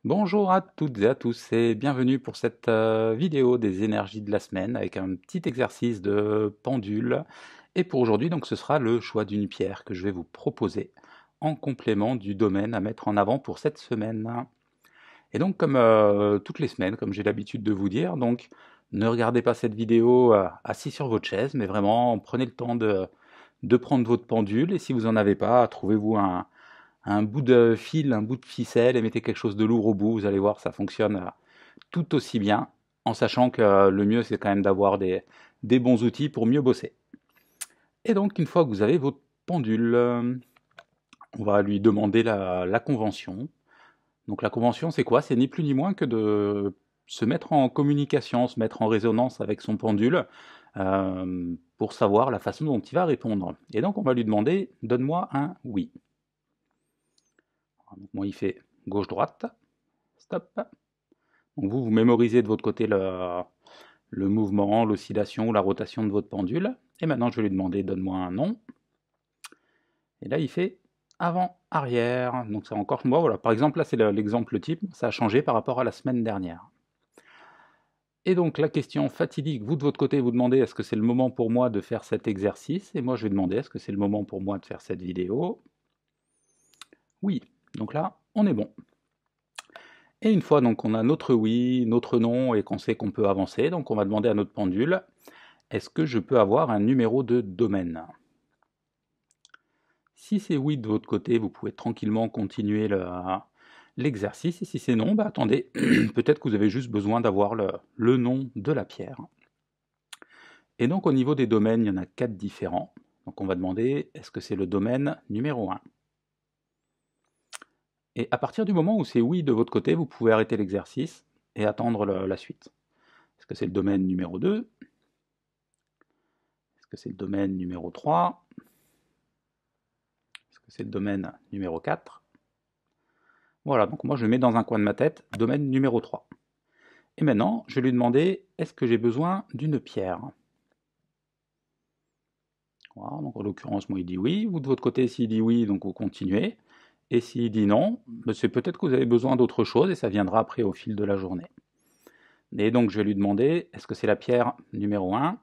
Bonjour à toutes et à tous et bienvenue pour cette vidéo des énergies de la semaine avec un petit exercice de pendule. Et pour aujourd'hui, donc, ce sera le choix d'une pierre que je vais vous proposer en complément du domaine à mettre en avant pour cette semaine. Et donc, comme toutes les semaines, comme j'ai l'habitude de vous dire, donc ne regardez pas cette vidéo assis sur votre chaise, mais vraiment prenez le temps de prendre votre pendule et si vous n'en avez pas, trouvez-vous un bout de fil, un bout de ficelle et mettez quelque chose de lourd au bout, vous allez voir, ça fonctionne tout aussi bien, en sachant que le mieux c'est quand même d'avoir des bons outils pour mieux bosser. Et donc une fois que vous avez votre pendule, on va lui demander la convention. Donc la convention c'est quoi? C'est ni plus ni moins que de se mettre en communication, se mettre en résonance avec son pendule pour savoir la façon dont il va répondre. Et donc on va lui demander donne-moi un oui. Donc moi il fait gauche-droite, stop. Donc vous mémorisez de votre côté le mouvement, l'oscillation ou la rotation de votre pendule. Et maintenant, je vais lui demander donne-moi un nom. Et là, il fait avant, arrière. Donc c'est encore moi. Voilà. Par exemple, là, c'est l'exemple type. Ça a changé par rapport à la semaine dernière. Et donc la question fatidique, vous de votre côté, vous demandez est-ce que c'est le moment pour moi de faire cet exercice? Et moi, je vais demander est-ce que c'est le moment pour moi de faire cette vidéo? Oui. Donc là, on est bon. Et une fois donc on a notre oui, notre non et qu'on sait qu'on peut avancer, donc on va demander à notre pendule est-ce que je peux avoir un numéro de domaine? Si c'est oui de votre côté, vous pouvez tranquillement continuer l'exercice. Et si c'est non, bah attendez, peut-être que vous avez juste besoin d'avoir le nom de la pierre. Et donc au niveau des domaines, il y en a 4 différents. Donc on va demander, est-ce que c'est le domaine numéro 1? Et à partir du moment où c'est oui de votre côté, vous pouvez arrêter l'exercice et attendre la suite. Est-ce que c'est le domaine numéro 2? Est-ce que c'est le domaine numéro 3? Est-ce que c'est le domaine numéro 4? Voilà, donc moi je mets dans un coin de ma tête domaine numéro 3. Et maintenant, je vais lui demander est-ce que j'ai besoin d'une pierre? Voilà, donc en l'occurrence, moi il dit oui. Vous de votre côté, s'il dit oui, donc vous continuez. Et s'il dit non, ben, c'est peut-être que vous avez besoin d'autre chose et ça viendra après au fil de la journée. Et donc je vais lui demander est-ce que c'est la pierre numéro 1?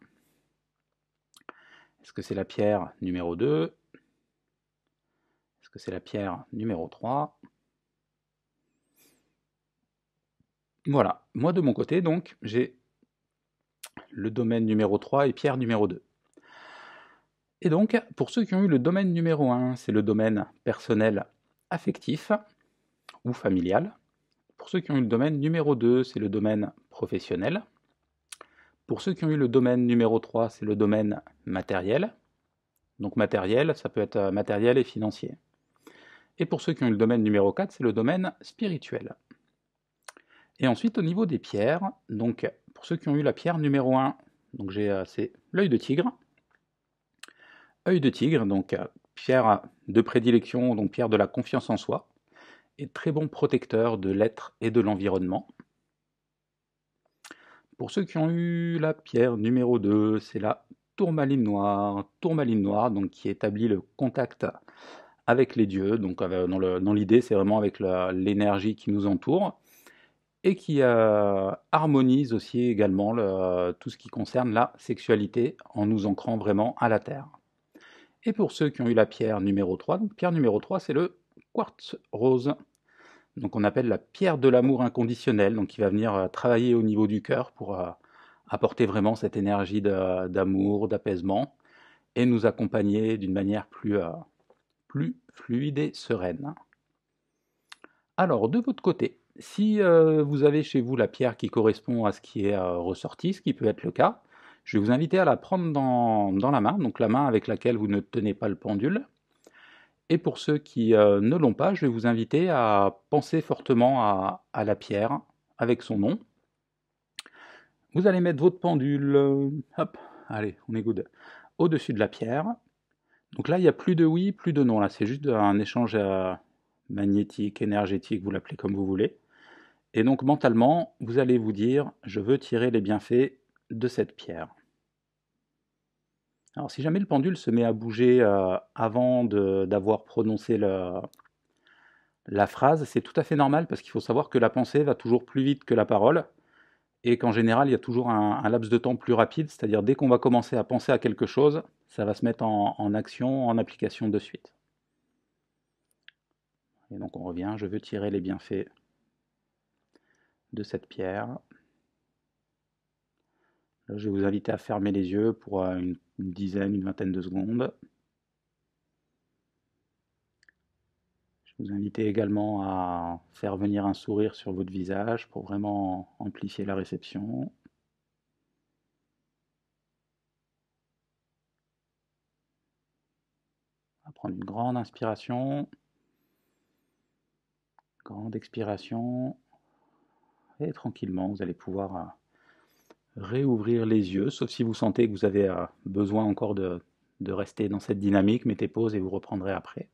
Est-ce que c'est la pierre numéro 2? Est-ce que c'est la pierre numéro 3? Voilà, moi de mon côté, donc j'ai le domaine numéro 3 et pierre numéro 2. Et donc, pour ceux qui ont eu le domaine numéro 1, c'est le domaine personnel affectif ou familial. Pour ceux qui ont eu le domaine numéro 2, c'est le domaine professionnel. Pour ceux qui ont eu le domaine numéro 3, c'est le domaine matériel. Donc matériel, ça peut être matériel et financier. Et pour ceux qui ont eu le domaine numéro 4, c'est le domaine spirituel. Et ensuite, au niveau des pierres, donc pour ceux qui ont eu la pierre numéro 1, donc c'est l'œil de tigre. Œil de tigre, donc pierre de prédilection, donc pierre de la confiance en soi, et très bon protecteur de l'être et de l'environnement. Pour ceux qui ont eu la pierre numéro 2, c'est la tourmaline noire donc qui établit le contact avec les dieux, donc dans l'idée c'est vraiment avec l'énergie qui nous entoure, et qui harmonise aussi également tout ce qui concerne la sexualité en nous ancrant vraiment à la terre. Et pour ceux qui ont eu la pierre numéro 3, donc pierre numéro 3 c'est le quartz rose, donc on appelle la pierre de l'amour inconditionnel, donc qui va venir travailler au niveau du cœur pour apporter vraiment cette énergie d'amour, d'apaisement, et nous accompagner d'une manière plus fluide et sereine. Alors de votre côté, si vous avez chez vous la pierre qui correspond à ce qui est ressorti, ce qui peut être le cas, je vais vous inviter à la prendre dans la main, donc la main avec laquelle vous ne tenez pas le pendule. Et pour ceux qui ne l'ont pas, je vais vous inviter à penser fortement à la pierre avec son nom. Vous allez mettre votre pendule, hop, allez, on est good, au-dessus de la pierre. Donc là, il n'y a plus de oui, plus de non. Là, c'est juste un échange magnétique, énergétique, vous l'appelez comme vous voulez. Et donc mentalement, vous allez vous dire, je veux tirer les bienfaits de cette pierre. Alors si jamais le pendule se met à bouger avant d'avoir prononcé la phrase, c'est tout à fait normal parce qu'il faut savoir que la pensée va toujours plus vite que la parole et qu'en général, il y a toujours un laps de temps plus rapide, c'est-à-dire dès qu'on va commencer à penser à quelque chose, ça va se mettre en action, en application de suite. Et donc on revient, je veux tirer les bienfaits de cette pierre. Là, je vais vous inviter à fermer les yeux pour une dizaine, une vingtaine de secondes. Je vais vous inviter également à faire venir un sourire sur votre visage pour vraiment amplifier la réception. On va prendre une grande inspiration, grande expiration, et tranquillement, vous allez pouvoir réouvrir les yeux, sauf si vous sentez que vous avez besoin encore de rester dans cette dynamique. Mettez pause et vous reprendrez après.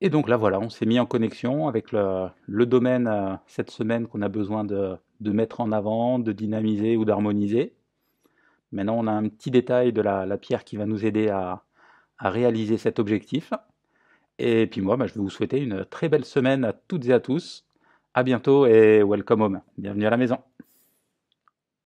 Et donc là, voilà, on s'est mis en connexion avec le domaine cette semaine qu'on a besoin de mettre en avant, de dynamiser ou d'harmoniser. Maintenant, on a un petit détail de la pierre qui va nous aider à réaliser cet objectif. Et puis moi, je vais vous souhaiter une très belle semaine à toutes et à tous. À bientôt et welcome home. Bienvenue à la maison.